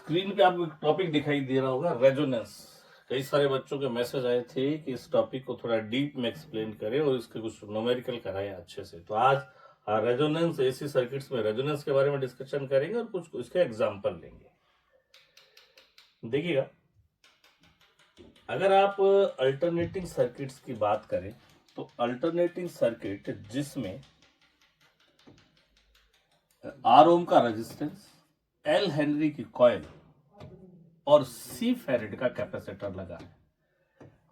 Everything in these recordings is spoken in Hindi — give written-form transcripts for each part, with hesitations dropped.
स्क्रीन पे आपको एक टॉपिक दिखाई दे रहा होगा, रेजोनेंस। कई सारे बच्चों के मैसेज आए थे कि इस टॉपिक को थोड़ा डीप में एक्सप्लेन करें और इसके कुछ न्यूमेरिकल कराएं अच्छे से। तो आज रेजोनेंस एसी सर्किट्स में रेजोनेंस के बारे में डिस्कशन करेंगे और कुछ इसके एग्जांपल लेंगे। देखिएगा, अगर आप अल्टरनेटिंग सर्किट्स की बात करें तो अल्टरनेटिंग सर्किट जिसमें आर ओम का रेजिस्टेंस, एल हेनरी की कॉइल और सी फैरेड का कैपेसिटर लगा है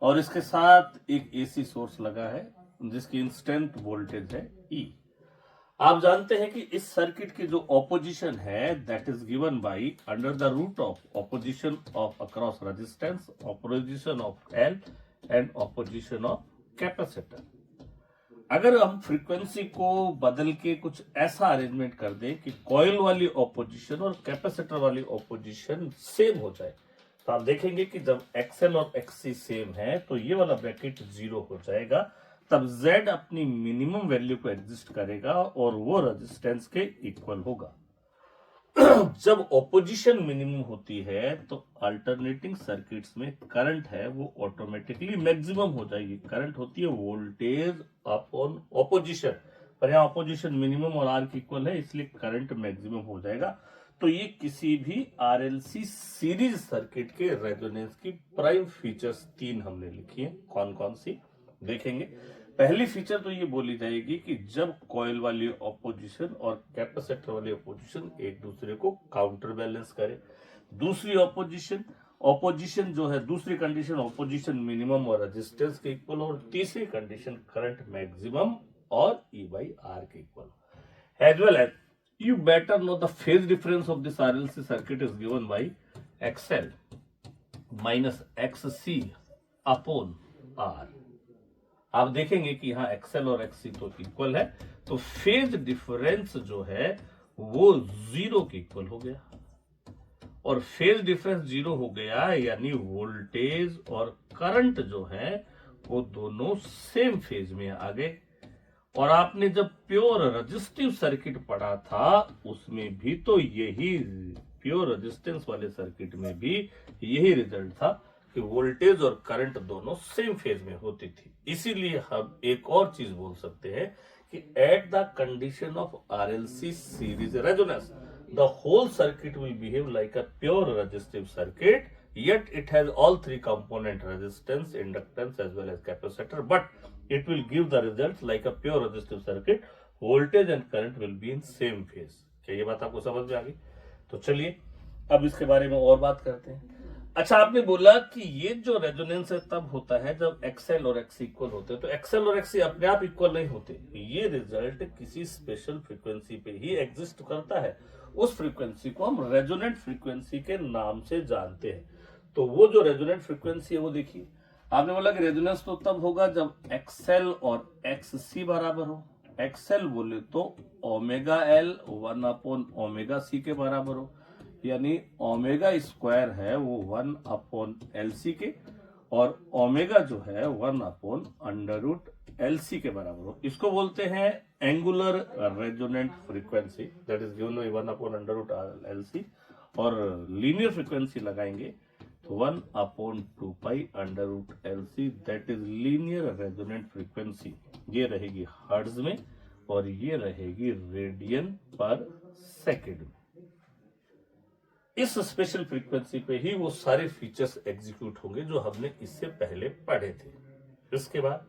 और इसके साथ एक एसी सोर्स लगा है जिसकी इंस्टेंट वोल्टेज है ई। आप जानते हैं कि इस सर्किट की जो ऑपोजिशन है that is given by under the root of opposition of across resistance, opposition of L and opposition of capacitor. अगर हम फ्रीक्वेंसी को बदल के कुछ ऐसा अरेंजमेंट कर दें कि कॉइल वाली ऑपोजिशन और कैपेसिटर वाली ऑपोजिशन सेम हो जाए, तो आप देखेंगे कि जब एक्सएल और एक्ससी सेम है तो ये वाला ब्रैकेट जीरो हो जाएगा। तब Z अपनी मिनिमम वैल्यू को एग्जिस्ट करेगा और वो रेजिस्टेंस के इक्वल होगा। जब ऑपोजिशन मिनिमम होती है तो अल्टरनेटिंग सर्किट्स में करंट है वो ऑटोमेटिकली मैक्सिमम हो जाएगी। करंट होती है वोल्टेज अपॉन ऑपोजिशन, पर यहाँ ऑपोजिशन मिनिमम और आर की इक्वल है इसलिए करंट मैक्सिमम हो जाएगा। तो ये किसी भी आरएलसी सीरीज सर्किट के रेजोनेंस की प्राइम फीचर्स तीन हमने लिखी है। कौन कौन सी देखेंगे। पहली फीचर तो ये बोली जाएगी कि जब कॉइल वाली ऑपोजिशन और कैपेसिटर वाली ऑपोजिशन एक दूसरे को काउंटर बैलेंस करे। दूसरी ऑपोजिशन जो है, दूसरी कंडीशन ऑपोजिशन मिनिमम और रेजिस्टेंस के इक्वल हो, और तीसरी कंडीशन करंट मैक्सिमम और ई बाई आर के equal. As well as you better know the phase difference of this RLC circuit is given by XL minus XC upon R। आप देखेंगे कि यहाँ XL और XC तो इक्वल है, तो फेज डिफरेंस जो है वो जीरो के इक्वल हो गया। और फेज डिफरेंस जीरो हो गया यानी वोल्टेज और करंट जो है वो दोनों सेम फेज में आ गए। और आपने जब प्योर रेजिस्टिव सर्किट पढ़ा था उसमें भी तो यही, प्योर रेजिस्टेंस वाले सर्किट में भी यही रिजल्ट था कि वोल्टेज और करंट दोनों सेम फेज में होती थी। इसीलिए हम एक और चीज बोल सकते हैं कि at the condition of RLC series resonance the whole circuit will behave like a pure resistive circuit, yet it has all three component resistance, inductance as well as capacitor, but it will give the results like a pure resistive circuit. Voltage and current will be in same phase। क्या ये बात आपको समझ में आ गई? तो चलिए अब इसके बारे में और बात करते हैं। अच्छा, आपने बोला कि ये जो रेजोनेंस है तब होता है जब एक्सएल और एक्सी इक्वल होते हैं। तो एक्सएल और एक्सी अपने आप इक्वल नहीं होते, ये रिजल्ट किसी स्पेशल फ्रीक्वेंसी पे ही एग्जिस्ट करता है। उस फ्रीक्वेंसी को हम रेजोनेंट फ्रीक्वेंसी के नाम से जानते हैं। तो वो जो रेजोनेंट फ्रीक्वेंसी है वो देखिए, आपने बोला कि रेजोनेंस तो तब होगा जब एक्सएल और एक्ससी बराबर हो। एक्सएल बोले तो omega L 1 upon omega C के बराबर हो, यानी ओमेगा स्क्वायर है वो 1 अपॉन एल सी के, और ओमेगा जो है 1 upon under root L C के बराबर हो। इसको बोलते हैं angular resonant frequency, that is given by 1 upon under root L C. और लीनियर फ्रीक्वेंसी लगाएंगे तो 1 upon 2 pi under root L C, that is linear resonant frequency. ये रहेगी हर्ट्ज में और ये रहेगी रेडियन पर सेकेंड में। इस स्पेशल फ्रीक्वेंसी पे ही वो सारे फीचर्स एग्जीक्यूट होंगे जो हमने इससे पहले पढ़े थे। इसके बाद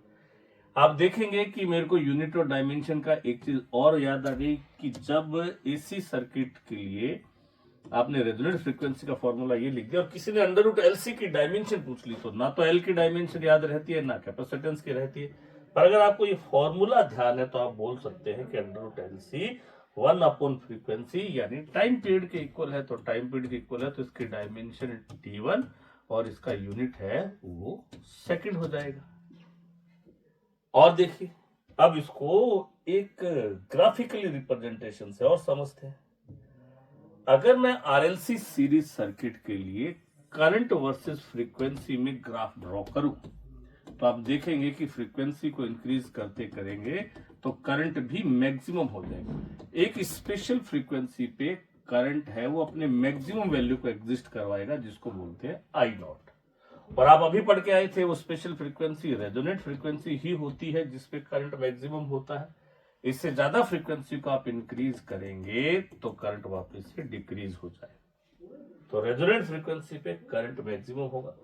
आप देखेंगे कि मेरे को यूनिट और डायमेंशन का एक चीज और याद आ गई कि जब एसी सर्किट के लिए आपने रेजोनेंट फ्रीक्वेंसी का फॉर्मूला ये लिख दिया और किसी ने अंडर रूट एलसी की डायमेंशन पूछ ली, तो ना तो एल की डायमेंशन याद रहती है ना कैपेसिटेंस की रहती है। पर अगर आपको ये फॉर्मूला ध्यान है तो आप बोल सकते हैं कि under root LC 1 upon frequency यानी टाइम पीरियड के इक्वल है, तो टाइम पीरियड के इक्वल है तो इसकी डायमेंशन t1 और इसका यूनिट है वो सेकंड हो जाएगा। और देखिए अब इसको एक ग्राफिकली रिप्रेजेंटेशन से और समझते हैं। अगर मैं आरएलसी सीरीज सर्किट के लिए करंट वर्सेस फ्रीक्वेंसी में ग्राफ ड्रॉ करूं तो आप देखेंगे कि फ्रीक्वेंसी को इंक्रीज करते करेंगे तो करंट भी मैक्सिमम हो जाएगा। एक स्पेशल फ्रीक्वेंसी पे करंट है वो अपने मैक्सिमम वैल्यू को एग्जिस्ट करवाएगा, जिसको बोलते हैं आई नॉट। और आप अभी पढ़ के आए थे वो स्पेशल फ्रीक्वेंसी रेजोनेंट फ्रीक्वेंसी ही होती है जिसपे करंट मैक्सिमम होता है। इससे ज्यादा फ्रीक्वेंसी को आप इंक्रीज करेंगे तो करंट वापस से डिक्रीज हो जाए। तो रेजोनेंट फ्रीक्वेंसी पे करंट मैक्सिमम होगा।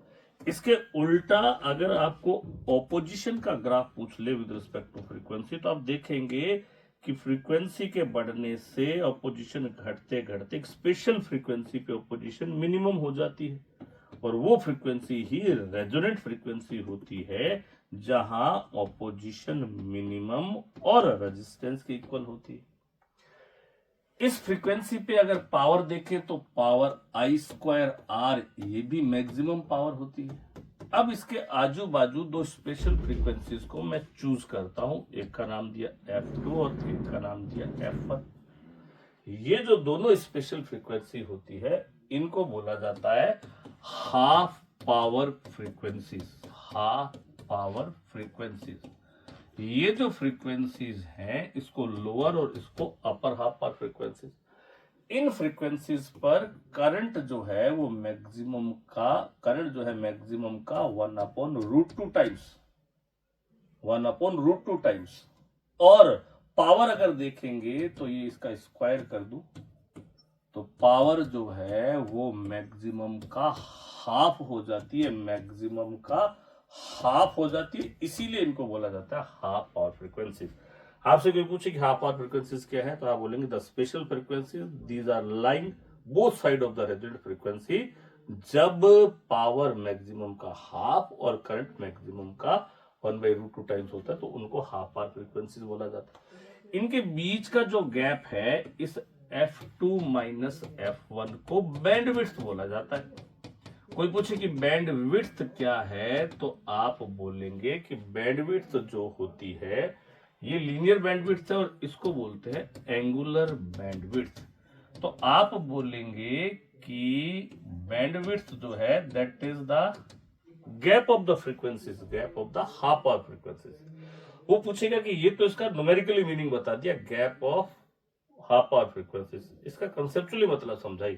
इसके उल्टा अगर आपको ऑपोजिशन का ग्राफ पूछ ले विद रिस्पेक्ट टू फ्रीक्वेंसी, तो आप देखेंगे कि फ्रीक्वेंसी के बढ़ने से ऑपोजिशन घटते घटते एक स्पेशल फ्रीक्वेंसी पे ऑपोजिशन मिनिमम हो जाती है, और वो फ्रीक्वेंसी ही रेजोनेंट फ्रीक्वेंसी होती है जहां ऑपोजिशन मिनिमम और रेजिस्टेंस के इक्वल होती है। इस फ्रीक्वेंसी पे अगर पावर देखें तो पावर आई स्क्वायर आर ये भी मैक्सिमम पावर होती है। अब इसके आजू बाजू दो स्पेशल फ्रीक्वेंसीज को मैं चूज करता हूं, एक का नाम दिया F2 और एक का नाम दिया F1। ये जो दोनों स्पेशल फ्रीक्वेंसी होती है इनको बोला जाता है half power frequencies. Half power frequencies, ये जो फ्रीक्वेंसीज हैं इसको लोअर और इसको अपर हाफ पावर फ्रीक्वेंसीज। इन फ्रीक्वेंसीज पर करंट जो है वो मैक्सिमम का करंट जो है मैक्सिमम का 1/√2 टाइम्स 1/√2 टाइम्स। और पावर अगर देखेंगे तो ये इसका स्क्वायर कर दूं तो पावर जो है वो मैक्सिमम का हाफ हो जाती है, मैक्सिमम का हाफ हो जाती है, इसीलिए इनको बोला जाता है हाफ पावर फ्रीक्वेंसीज। आपसे कोई पूछे कि हाफ पावर फ्रीक्वेंसीज क्या है तो आप बोलेंगे the special frequencies these are lying both side of the resonant frequency. जब पावर मैक्सिमम का हाफ और करंट मैक्सिमम का 1/√2 टाइम्स होता है तो उनको हाफ पावर फ्रीक्वेंसीज बोला जाता है। इनके बीच का जो गैप है इस F2 माइनस F1 को बैंडविड्थ बोला जाता है। कोई पूछे कि बैंडविड्थ क्या है तो आप बोलेंगे कि बैंडविड्थ जो होती है ये लीनियर बैंडविड्थ है और इसको बोलते हैं एंगुलर बैंडविड्थ। तो आप बोलेंगे कि बैंडविड्थ जो है that is the gap of the frequencies, gap of the half power frequencies. वो पूछेगा कि ये तो इसका न्यूमेरिकली मीनिंग बता दिया, gap of half power frequencies, इसका कंसेप्चुअली मतलब समझाई।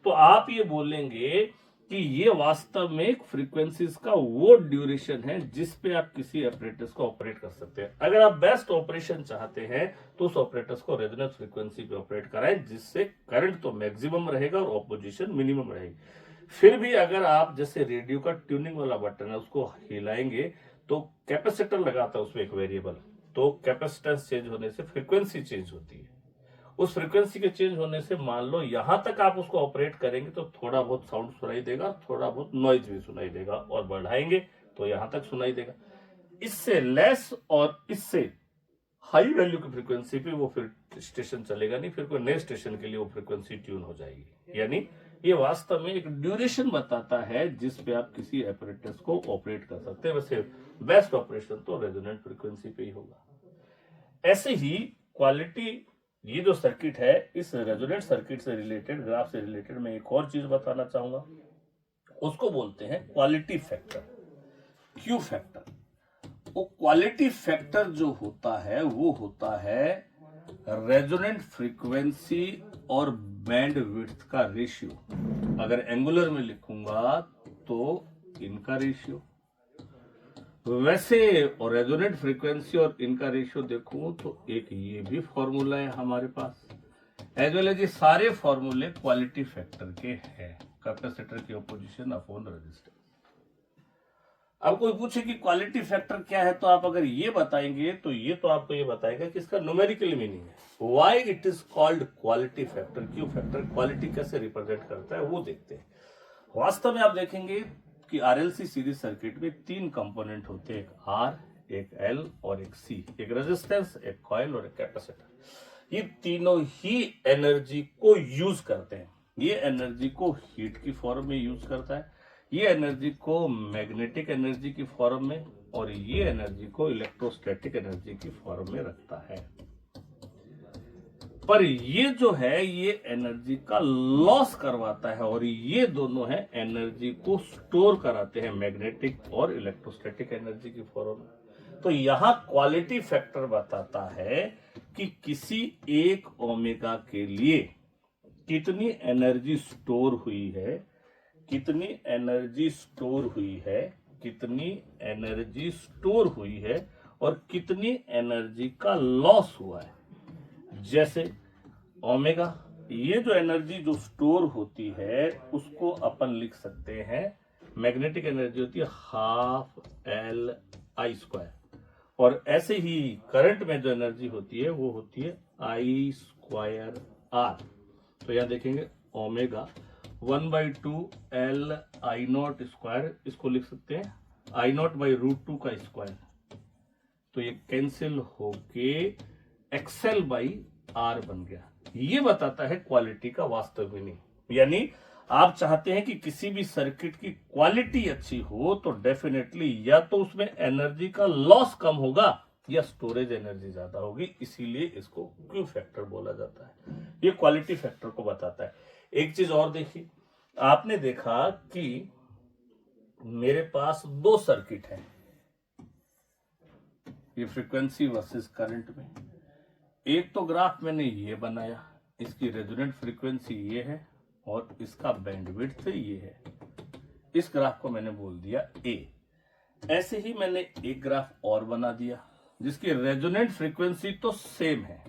तो आप ये बोलेंगे कि ये वास्तव में एक फ्रीक्वेंसीज का वो ड्यूरेशन है जिस पे आप किसी ऑपरेटर्स को ऑपरेट कर सकते हैं। अगर आप बेस्ट ऑपरेशन चाहते हैं तो उस ऑपरेटर्स को रेजोनेंस फ्रीक्वेंसी पे ऑपरेट कराएं जिससे करंट तो मैक्सिमम रहेगा और ऑपोजिशन मिनिमम रहेगी। फिर भी अगर आप जैसे रेडियो का ट्यूनिंग वाला बटन है उसको हिलाएंगे तो कैपेसिटर लगाता है उसमें एक वेरिएबल, तो कैपेसिटेंस चेंज होने से फ्रीक्वेंसी चेंज होती है। उस फ्रीक्वेंसी के चेंज होने से मान लो यहां तक आप उसको ऑपरेट करेंगे तो थोड़ा बहुत साउंड सुनाई देगा, थोड़ा बहुत नॉइज भी सुनाई देगा, और बढ़ाएंगे तो यहां तक सुनाई देगा। इससे लेस और इससे हाई वैल्यू की फ्रीक्वेंसी पे वो फिर स्टेशन चलेगा नहीं, फिर कोई नए स्टेशन के लिए वो फ्रीक्वेंसी ट्यून हो जाएगी। यानी ये वास्तव में एक ड्यूरेशन बताता है जिस पे आप किसी ऑपरेटर्स को ऑपरेट कर सकते हैं। वैसे बेस्ट ऑपरेशन तो रेजोनेंट फ्रीक्वेंसी पे ही होगा। ऐसे ही क्वालिटी, ये जो सर्किट है इस रेजोनेंट सर्किट से रिलेटेड, ग्राफ से रिलेटेड मैं एक और चीज बताना चाहूंगा, उसको बोलते हैं क्वालिटी फैक्टर, क्यू फैक्टर। वो क्वालिटी फैक्टर जो होता है वो होता है रेजोनेंट फ्रीक्वेंसी और बैंड विड्थ का रेशियो। अगर एंगुलर में लिखूंगा तो इनका रेशियो, वैसे और रेजोनेंट फ्रीक्वेंसी और इनका रेशियो देखूं तो एक ये भी फॉर्मूला है हमारे पास, एज वेल एज ये सारे फॉर्मूले क्वालिटी फैक्टर के हैं, कैपेसिटर की ऑपोजिशन अपॉन रेजिस्टेंस। अब कोई पूछे कि क्वालिटी फैक्टर क्या है तो आप अगर ये बताएंगे तो ये तो आपको ये बताएगा कि इसका न्यूमेरिकल मीनिंग है, why it is called quality factor, Q factor, quality कैसे रिप्रेजेंट करता है वो देखते हैं। वास्तव में आप देखेंगे कि आरएलसी सीरीज सर्किट में 3 कंपोनेंट होते हैं, एक आर, एक एल और एक सी, एक रेजिस्टेंस, एक कॉइल और एक कैपेसिटर। ये तीनों ही एनर्जी को यूज करते हैं। ये एनर्जी को हीट की फॉर्म में यूज करता है, ये एनर्जी को मैग्नेटिक एनर्जी की फॉर्म में, और ये एनर्जी को इलेक्ट्रोस्टैटिक एनर्जी की फॉर्म में रखता है। पर ये जो है ये एनर्जी का लॉस करवाता है, और ये दोनों है एनर्जी को स्टोर कराते हैं मैग्नेटिक और इलेक्ट्रोस्टैटिक एनर्जी की फॉर्म में। तो यहां क्वालिटी फैक्टर बताता है कि किसी एक ओमेगा के लिए कितनी एनर्जी स्टोर हुई है, कितनी एनर्जी स्टोर हुई है, कितनी एनर्जी स्टोर हुई है और कितनी एनर्जी का लॉस हुआ है। जैसे ओमेगा, ये जो एनर्जी जो स्टोर होती है उसको अपन लिख सकते हैं, मैग्नेटिक एनर्जी होती है ½ L I², और ऐसे ही करंट में जो एनर्जी होती है वो होती है I²R। तो यहां देखेंगे ओमेगा 1/2 L I0², इसको लिख सकते हैं I0/√2 का स्क्वायर। तो ये कैंसिल होके XL/R बन गया। ये बताता है क्वालिटी का वास्तव मीनिंग। यानी आप चाहते हैं कि किसी भी सर्किट की क्वालिटी अच्छी हो तो डेफिनेटली या तो उसमें एनर्जी का लॉस कम होगा या स्टोरेज एनर्जी ज्यादा होगी, इसीलिए इसको क्यू फैक्टर बोला जाता है। ये क्वालिटी फैक्टर को बताता है। एक चीज और देखिए, आपने देखा कि मेरे पास दो सर्किट है, ये फ्रीक्वेंसी वर्सेस करंट में। एक तो ग्राफ मैंने ये बनाया, इसकी रेजोनेंट फ्रीक्वेंसी ये है और इसका बैंडविड्थ ये है। इस ग्राफ को मैंने बोल दिया ए। ऐसे ही मैंने एक ग्राफ और बना दिया जिसकी रेजोनेंट फ्रीक्वेंसी तो सेम है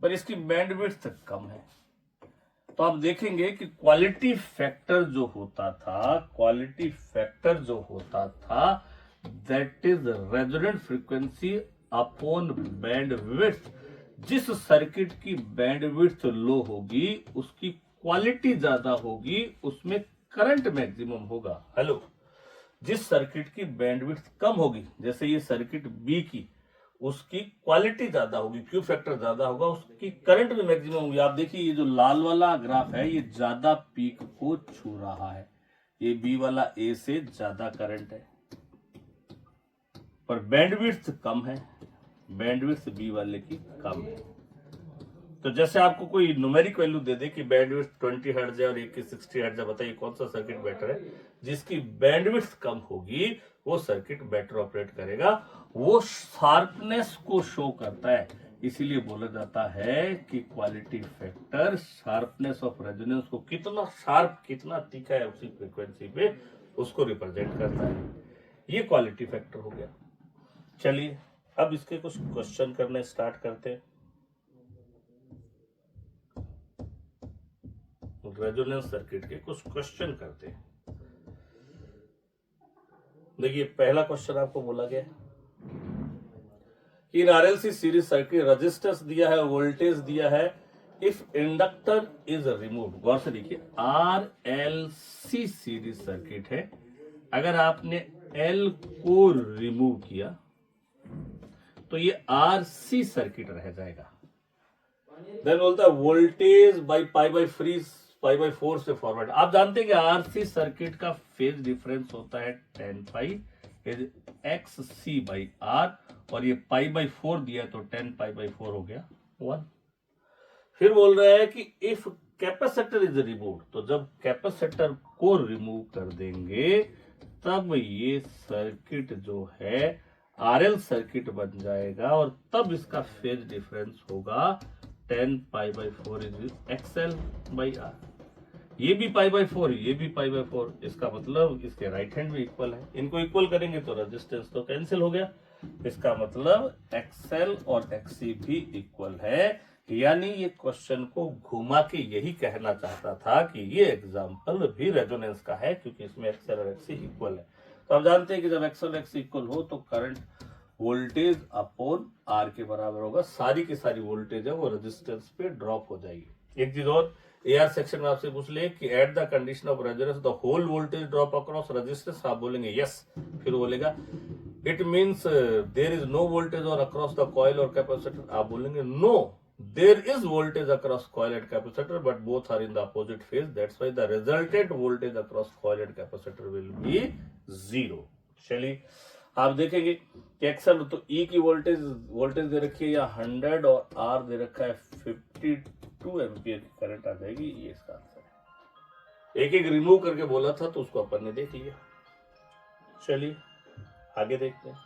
पर इसकी बैंडविड्थ कम है। तो आप देखेंगे कि क्वालिटी फैक्टर जो होता था that is resonant frequency upon bandwidth. जिस सर्किट की बैंडविड्थ लो होगी उसकी क्वालिटी ज्यादा होगी, उसमें करंट मैक्सिमम होगा। हेलो, जिस सर्किट की बैंडविड्थ कम होगी, जैसे ये सर्किट बी की, उसकी क्वालिटी ज्यादा होगी, क्यू फैक्टर ज्यादा होगा, उसकी करंट भी मैक्सिमम होगी। आप देखिए ये जो लाल वाला ग्राफ है ये ज्यादा पीक को छू रहा है, ये बी वाला ए से ज्यादा करंट है पर बैंडविड्थ कम है, बैंडविड्थ बी वाले की कम है। तो जैसे आपको कोई न्यूमेरिक वैल्यू दे दे कि बैंडविड्थ 20 हर्ट्ज है और एक की 60 हर्ट्ज है, बताइए कौन सा सर्किट बेटर है? जिसकी बैंडविड्थ कम होगी वो सर्किट बेटर ऑपरेट करेगा। वो शार्पनेस को शो करता है, इसीलिए बोला जाता है कि quality factor sharpness of resonance को, कितना शार्प कितना तीखा है उसी फ्रीक्वेंसी पे, उसको रिप्रेजेंट करता है। ये क्वालिटी फैक्टर हो गया। चलिए अब इसके कुछ क्वेश्चन करने स्टार्ट करते हैं। रेजोनेंस सर्किट के कुछ क्वेश्चन करते हैं। देखिए पहला क्वेश्चन आपको बोला गया कि इन आरएलसी सीरीज सर्किट रेजिस्टेंस दिया है, वोल्टेज दिया है, इफ इंडक्टर इज रिमूव्ड। गौर से देखिए आरएलसी सीरीज सर्किट है, अगर आपने एल को रिमूव किया तो ये आरसी सर्किट रह जाएगा। देन बोलता है वोल्टेज बाई π/4 से फॉरवर्ड। आप जानते हैं कि आरसी सर्किट का फेज डिफरेंस होता है 10π XC/R, और ये π/4 दिया तो 10π/4 हो गया 1। फिर बोल रहा है कि इफ कैपेसिटर इज रिमूव्ड, तो जब कैपेसिटर को रिमूव कर देंगे तब ये सर्किट जो है आरएल सर्किट बन जाएगा और तब इसका फेज डिफरेंस होगा 10π/4 XL/R। ये भी π/4, ये भी π/4, इसका मतलब इसके राइट हैंड भी इक्वल है। इनको इक्वल करेंगे तो रेजिस्टेंस तो कैंसिल हो गया, इसका मतलब XL और XC भी इक्वल है। यानी ये क्वेश्चन को घुमा के यही कहना चाहता था कि ये एग्जाम्पल भी रेजोनेंस का है क्योंकि इसमें XL और XC इक्वल है। तो आप जानते हैं कि जब XL और XC इक्वल हो तो करंट वोल्टेज अपॉन आर के बराबर होगा। सारी की सारी वोल्टेज है वो रेजिस्टेंस पे ड्रॉप हो जाएगी। एक चीज और, एआर सेक्शन में आपसे पूछ ले कि at the condition of resonance the whole voltage drop across resistance, आप बोलेंगे यस, फिर बोलेगा it means there is no voltage और अक्रॉस द कॉइल और कैपेसिटर, आप बोलेंगे no, there is voltage across coil and capacitor but both are in the opposite phase, that's why the resultant voltage across coil and capacitor will be 0। चलिए आप देखेंगे कि एक्सल तो ई की वोल्टेज दे रखी है या 100 और आर दे रखा है 52 एम्पियर की करंट आ जाएगी। ये इसका आंसर है। एक एक रिमूव करके बोला था तो उसको अपन ने देख लिया। चलिए आगे देखते हैं।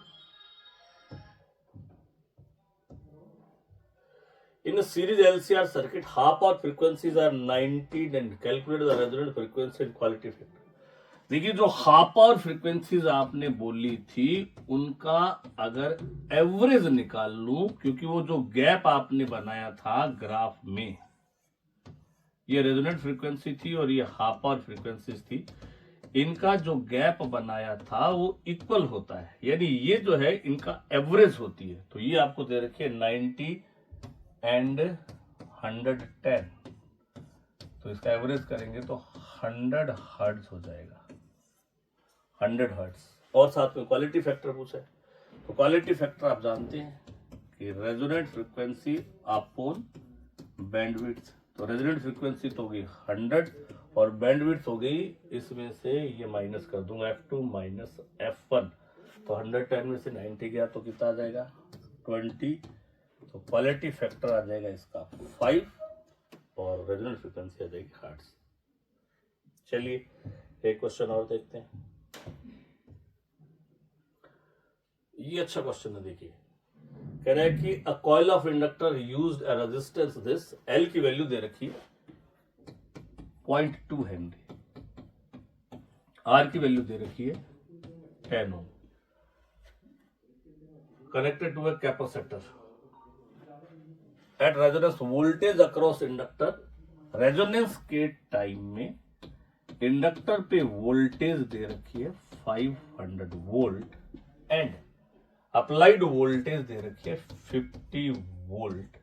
In a series LCR circuit, half power frequencies are 19 and calculate the resonant frequency and quality factor. देखिए जो हाफ पावर फ्रीक्वेंसीज आपने बोली थी उनका अगर एवरेज निकाल लूं, क्योंकि वो जो गैप आपने बनाया था ग्राफ में, ये रेजोनेंट फ्रीक्वेंसी थी और ये हाफ पावर फ्रीक्वेंसीज थी, इनका जो गैप बनाया था वो इक्वल होता है, यानी ये जो है इनका एवरेज होती है। तो ये आपको दे रखी है 90 एंड 110, तो इसका एवरेज करेंगे तो 100 हर्ट्ज हो जाएगा, 100 हर्ट्ज। और साथ में क्वालिटी फैक्टर पूछा है, तो क्वालिटी फैक्टर आप जानते हैं कि रेजोनेंट फ्रीक्वेंसी अपॉन बैंडविड्थ, तो रेजोनेंट फ्रीक्वेंसी तो होगी 100 और बैंडविड्थ हो गई, इसमें से ये माइनस कर दूंगा F2 माइनस F1, तो 110 में से 90 गया तो कितना आ जाएगा 20, तो क्वालिटी फैक्टर आ जाएगा इसका 5 और रेजोनेंट फ्रीक्वेंसी आ जाएगी हर्ट्ज। चलिए एक क्वेश्चन और देखते हैं, ये अच्छा क्वेश्चन है। देखिए कह रहा है कि a coil of inductor used a resistance this, L की वैल्यू दे रखी है 0.2 हेनरी, आर की वैल्यू दे रखी है 10 ohm, connected to a capacitor at resonance voltage across inductor. Resonance के टाइम में इंडक्टर पे वोल्टेज दे रखी है 500 वोल्ट एंड अप्लाइड वोल्टेज दे रखी है 50 वोल्ट,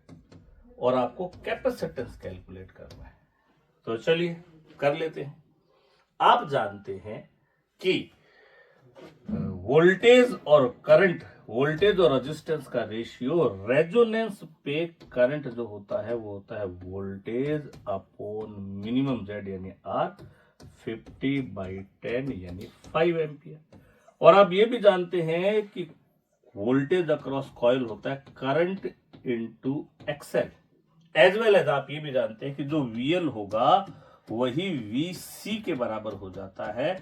और आपको कैपेसिटेंस कैलकुलेट करना है। तो चलिए कर लेते हैं। आप जानते हैं कि वोल्टेज और करंट, वोल्टेज और रेजिस्टेंस का रेशियो रेजोनेंस पे करंट जो होता है वो होता है वोल्टेज अपॉन मिनिमम जेड यानी आर, 50/10 यानी 5 एम्पियर। और आप ये भी जानते हैं कि वोल्टेज अक्रॉस कॉइल होता है current into XL, as well as आप ये भी जानते हैं कि जो VL होगा वही VC के बराबर हो जाता है।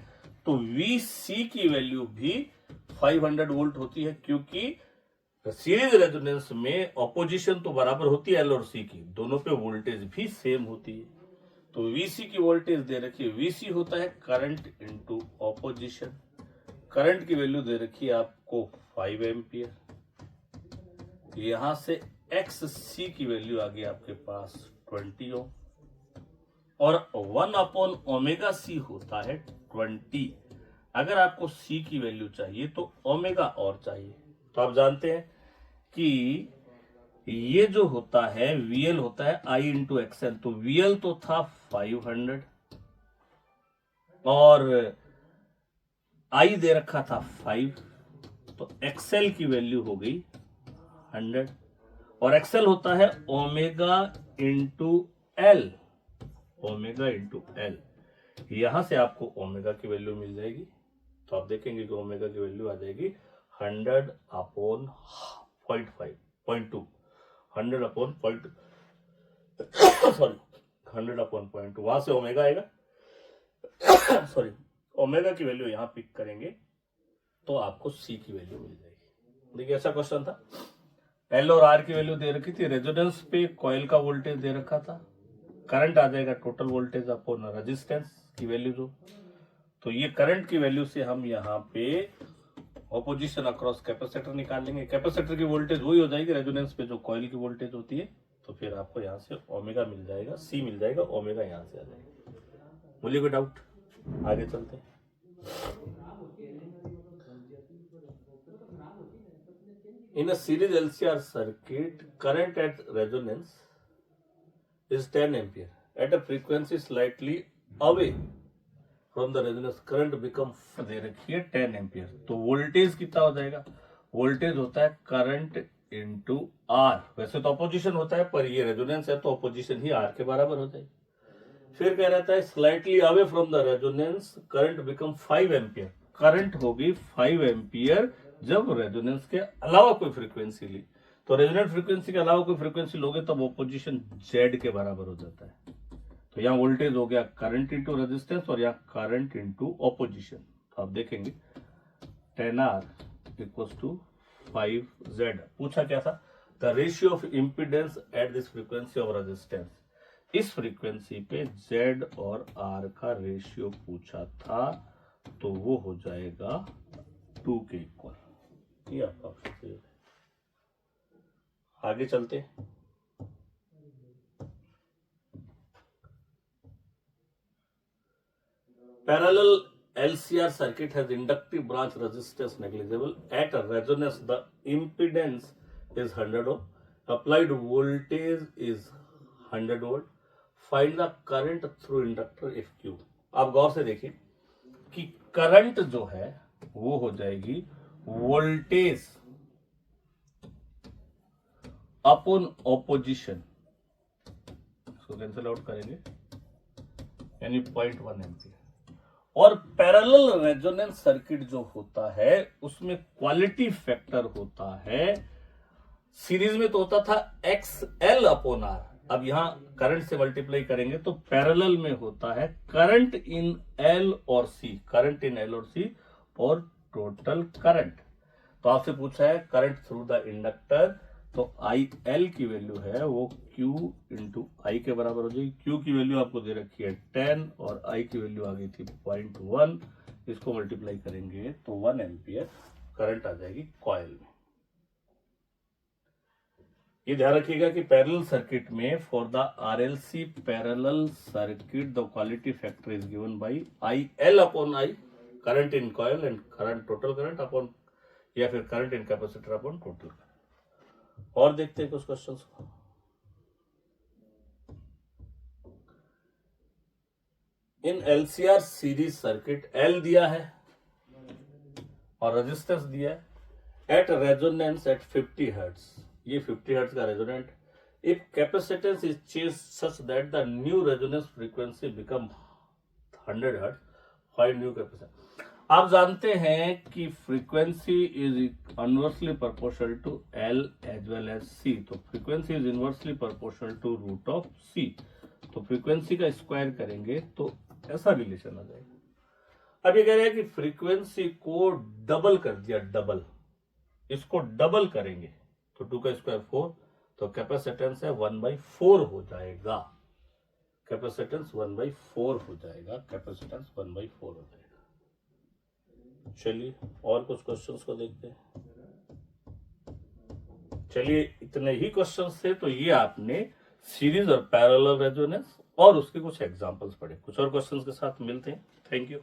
तो VC की वैल्यू भी 500 वोल्ट होती है, क्योंकि सीरीज रेजोनेंस में ऑपोजिशन तो बराबर होती है L और C की, दोनों पे वोल्टेज भी सेम होती है। तो VC की वोल्टेज दे रखी है, VC होता है करंट इनटू ऑपोजिशन, करंट की वैल्यू दे रखी है आपको 5 एम्पियर, यहां से XC की वैल्यू आ गई आपके पास 20 ओम, और 1/ωc होता है 20। अगर आपको C की वैल्यू चाहिए तो ओमेगा और चाहिए। तो आप जानते हैं कि ये जो होता है VL होता है I इंटू XL, तो VL तो था 500 और I दे रखा था 5, तो XL की वैल्यू हो गई 100, और XL होता है omega into L, omega into L, यहां से आपको ओमेगा की वैल्यू मिल जाएगी। तो आप देखेंगे कि ओमेगा की वैल्यू आ जाएगी 100 अपॉन 0.2, 100 अपॉन 0.2 सॉरी 100 अपॉन 0.2, वहां से ओमेगा आएगा सॉरी, ओमेगा की वैल्यू यहां पिक करेंगे तो आपको C की वैल्यू मिल जाएगी। देखिए ऐसा क्वेश्चन था, L और R की वैल्यू दे रखी थी, रेजोनेंस पे कॉइल का वोल्टेज दे रखा था, करंट आ जाएगा टोटल वोल्टेज अपॉन रेजिस्टेंस की वैल्यू जो, तो ये करंट की वैल्यू से हम यहाँ पे ऑपोजिशन अक्रॉस कैपेसिटर निकाल लेंगे, कैपेसिटर की वोल्टेज वही हो जाएगी रेजोनेंस पे जो कॉइल की वोल्टेज होती है, तो फिर आपको यहाँ से ओमेगा मिल जाएगा, C मिल जाएगा, ओमेगा यहाँ से आ जाएगा। बोलिए कोई डाउट? आगे चलते हैं। In a series LCR circuit, current at resonance is 10 ampere. At a frequency slightly away from the resonance, current become दे रखी है 10 एम्पियर। तो वोल्टेज कितना हो जाएगा? वोल्टेज होता है करंट इंटू आर, वैसे तो अपोजिशन होता है पर ये रेजोनेंस है तो अपोजिशन ही आर के बराबर हो जाएगी। फिर कह रहता है slightly away from the resonance current become 5 ampere, current होगी 5 एम्पियर जब रेजोनेंस के अलावा कोई फ्रीक्वेंसी ली। तो रेजोनेंट फ्रीक्वेंसी के अलावा कोई फ्रीक्वेंसी लोगे तब ऑपोजिशन जेड के बराबर हो जाता है। तो यहाँ वोल्टेज हो गया करंट इंटू रेजिस्टेंस और यहाँ करंट इंटू ऑपोजिशन। तो आप देखेंगे 10R इक्वल्स टू 5Z। पूछा क्या था? The ratio of impedance at this frequency of resistance, इस फ्रीक्वेंसी पे Z और R का रेशियो पूछा था, तो वो हो जाएगा 2 के इक्वल। ये आपका ऑप्शन सही है। आगे चलते हैं। Parallel LCR circuit has inductive branch resistance negligible. At a resonance, the impedance is 100 ohm. Applied voltage is 100 volt. Find the current through inductor if Q. आप गौर से देखिए कि करंट जो है वो हो जाएगी वोल्टेज अपॉन ऑपोजिशन, इसको कैंसिल आउट करेंगे, यानी 0.1 एम्पियर। और पैरेलल रेजोनेंस सर्किट जो होता है उसमें क्वालिटी फैक्टर होता है, सीरीज में तो होता था XL अपॉन R, अब यहां करंट से मल्टीप्लाई करेंगे तो पैरेलल में होता है करंट इन L और C, करंट इन L और C और टोटल करंट। तो आपसे पूछा है करंट थ्रू द इंडक्टर, तो IL की वैल्यू है वो Q इंटू I के बराबर हो जाएगी। Q की वैल्यू आपको दे रखी है 10 और I की वैल्यू आ गई थी 0.1, इसको मल्टीप्लाई करेंगे तो 1 एम्पियर करंट आ जाएगी कॉइल में। ये ध्यान रखिएगा कि पैरेलल सर्किट में for the RLC parallel circuit the quality factor is given bye IL upon I, current in coil, and current total current upon, या फिर current in capacitor upon total current. और देखते हैं कुछ क्वेश्चंस को। इन LCR सीरीज सर्किट L दिया है और रेजिस्टेंस दिया है एट रेजोनेंस एट 50 हर्ट्ज, ये 50 हर्ट्ज का resonant. If capacitance is change such that the new resonance frequency become 100 hertz, find new capacitance. आप जानते हैं कि frequency is inversely proportional to L as well as C, तो frequency is inversely proportional to root of C, तो फ्रीक्वेंसी का स्क्वायर करेंगे तो ऐसा रिलेशन आ जाएगा। अब ये कह रहे हैं कि फ्रीक्वेंसी को डबल कर दिया, डबल, इसको डबल करेंगे तो 2 का स्क्वायर 4, तो कैपेसिटेंस है 1/4 हो जाएगा, कैपेसिटेंस 1/4 हो जाएगा, कैपेसिटेंस 1/4 हो जाएगा। चलिए और कुछ क्वेश्चंस को देखते हैं। चलिए इतने ही क्वेश्चंस थे, तो ये आपने सीरीज और पैरेलल रेजोनेंस और उसके कुछ एग्जांपल्स पढ़े। कुछ और क्वेश्चंस के साथ मिलते हैं। Thank you.